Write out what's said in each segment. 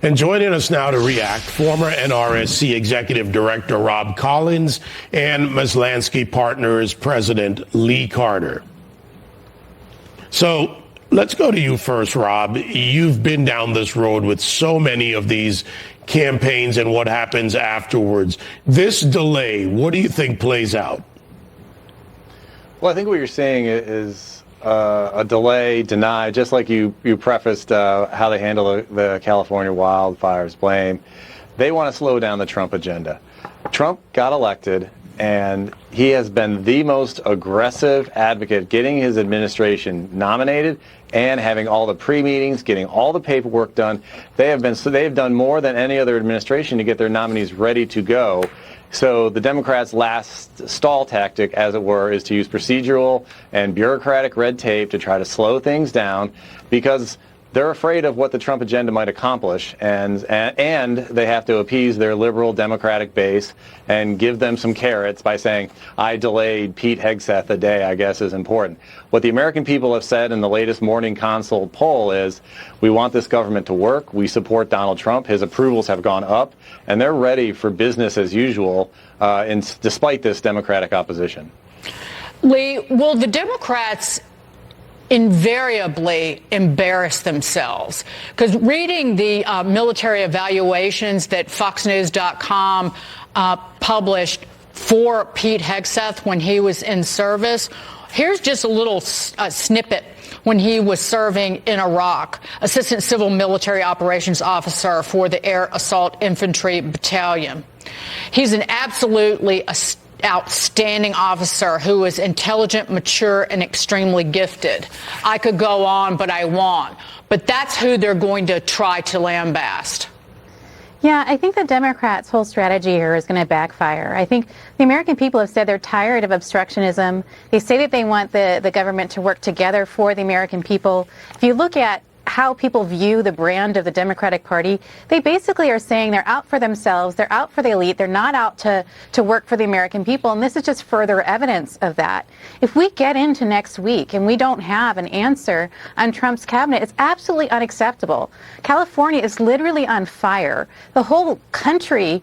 And joining us now to react, former NRSC Executive Director Rob Collins and Maslansky Partners President Lee Carter. So let's go to you first, Rob. You've been down this road with so many of these campaigns and what happens afterwards. This delay, what do you think plays out? Well, I think what you're seeing is a delay, deny, just like you prefaced how they handle the California wildfires blame. They want to slow down the Trump agenda. Trump got elected, and he has been the most aggressive advocate getting his administration nominated and having all the pre-meetings, getting all the paperwork done. They've done more than any other administration to get their nominees ready to go. So the Democrats' last stall tactic, as it were, is to use procedural and bureaucratic red tape to try to slow things down because they're afraid of what the Trump agenda might accomplish, and they have to appease their liberal Democratic base and give them some carrots by saying, I delayed Pete Hegseth a day, I guess is important. What the American people have said in the latest Morning Consult poll is, we want this government to work, we support Donald Trump, his approvals have gone up, and they're ready for business as usual despite this Democratic opposition. Lee, will the Democrats invariably embarrass themselves? Because reading the military evaluations that FoxNews.com published for Pete Hegseth when he was in service, here's just a little snippet when he was serving in Iraq, Assistant Civil Military Operations Officer for the Air Assault Infantry Battalion. He's an absolutely outstanding officer who is intelligent, mature, and extremely gifted. I could go on, but I won't. But that's who they're going to try to lambast. Yeah, I think the Democrats' whole strategy here is going to backfire. I think the American people have said they're tired of obstructionism. They say that they want the government to work together for the American people. If you look at how people view the brand of the Democratic Party, they basically are saying they're out for themselves, they're out for the elite, they're not out to work for the American people, and this is just further evidence of that. If we get into next week and we don't have an answer on Trump's cabinet, it's absolutely unacceptable. California is literally on fire. The whole country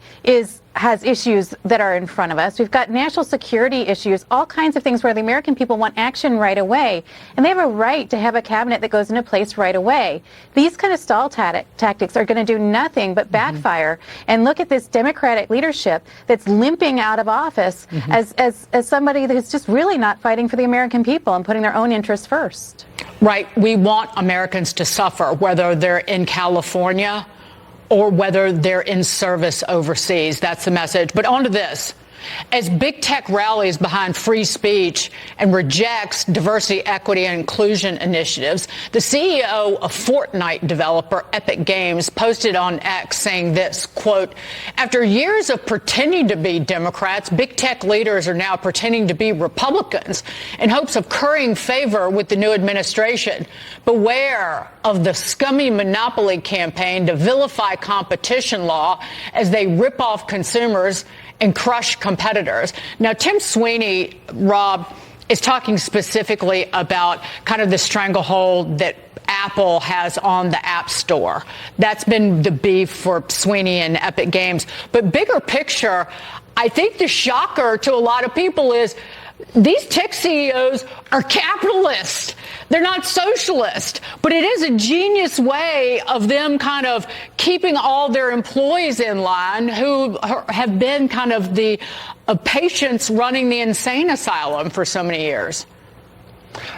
has issues that are in front of us. We've got national security issues, all kinds of things where the American people want action right away. And they have a right to have a cabinet that goes into place right away. These kind of stall tactics are going to do nothing but backfire. And look at this Democratic leadership that's limping out of office as somebody that's just really not fighting for the American people and putting their own interests first. Right. We want Americans to suffer, whether they're in California or whether they're in service overseas. That's the message. But on to this. As big tech rallies behind free speech and rejects diversity, equity, and inclusion initiatives, the CEO of Fortnite developer Epic Games posted on X saying this, quote, after years of pretending to be Democrats, big tech leaders are now pretending to be Republicans in hopes of currying favor with the new administration. Beware of the scummy monopoly campaign to vilify competition law as they rip off consumers and crush competitors. Now, Tim Sweeney, Rob, is talking specifically about kind of the stranglehold that Apple has on the App Store. That's been the beef for Sweeney and Epic Games. But bigger picture, I think the shocker to a lot of people is these tech CEOs are capitalists. They're not socialist, but it is a genius way of them kind of keeping all their employees in line who have been kind of the patients running the insane asylum for so many years.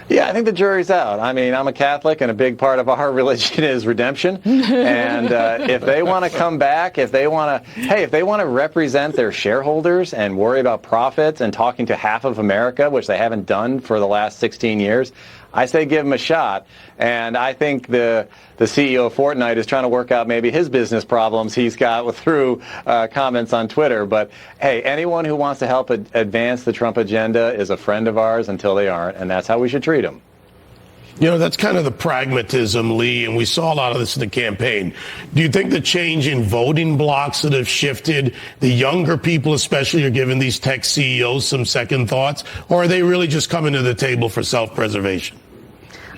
Yeah, I think the jury's out. I mean, I'm a Catholic, and a big part of our religion is redemption. And if they want to come back, if they want to represent their shareholders and worry about profits and talking to half of America, which they haven't done for the last 16 years, I say give them a shot. And I think the CEO of Fortnite is trying to work out maybe his business problems he's got through comments on Twitter. But, hey, anyone who wants to help advance the Trump agenda is a friend of ours until they aren't, and that's how we should treat them. You know, that's kind of the pragmatism, Lee, and we saw a lot of this in the campaign. Do you think the change in voting blocks that have shifted, the younger people especially are giving these tech CEOs some second thoughts, or are they really just coming to the table for self-preservation?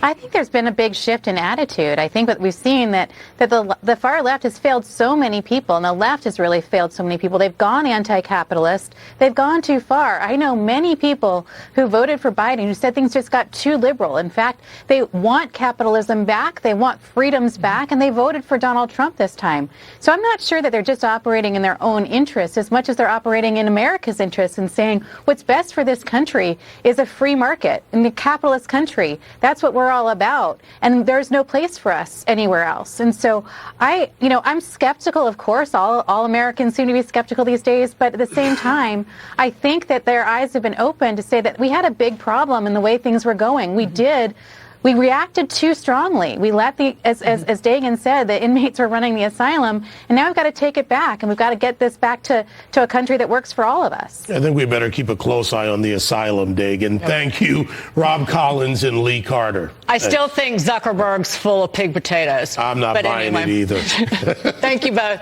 I think there's been a big shift in attitude. I think that we've seen that the far left has failed so many people, and the left has really failed so many people. They've gone anti-capitalist. They've gone too far. I know many people who voted for Biden who said things just got too liberal. In fact, they want capitalism back, they want freedoms back, and they voted for Donald Trump this time. So I'm not sure that they're just operating in their own interests as much as they're operating in America's interests and saying what's best for this country is a free market in the capitalist country. That's what we're all about, and there's no place for us anywhere else. And so I'm skeptical, of course. All Americans seem to be skeptical these days, but at the same time, I think that their eyes have been opened to say that we had a big problem in the way things were going. We reacted too strongly. We let as Dagan said, the inmates were running the asylum, and now we've got to take it back, and we've got to get this back to a country that works for all of us. I think we better keep a close eye on the asylum, Dagan. Thank you, Rob Collins and Lee Carter. I still think Zuckerberg's full of pig potatoes. I'm not buying it either. Thank you both.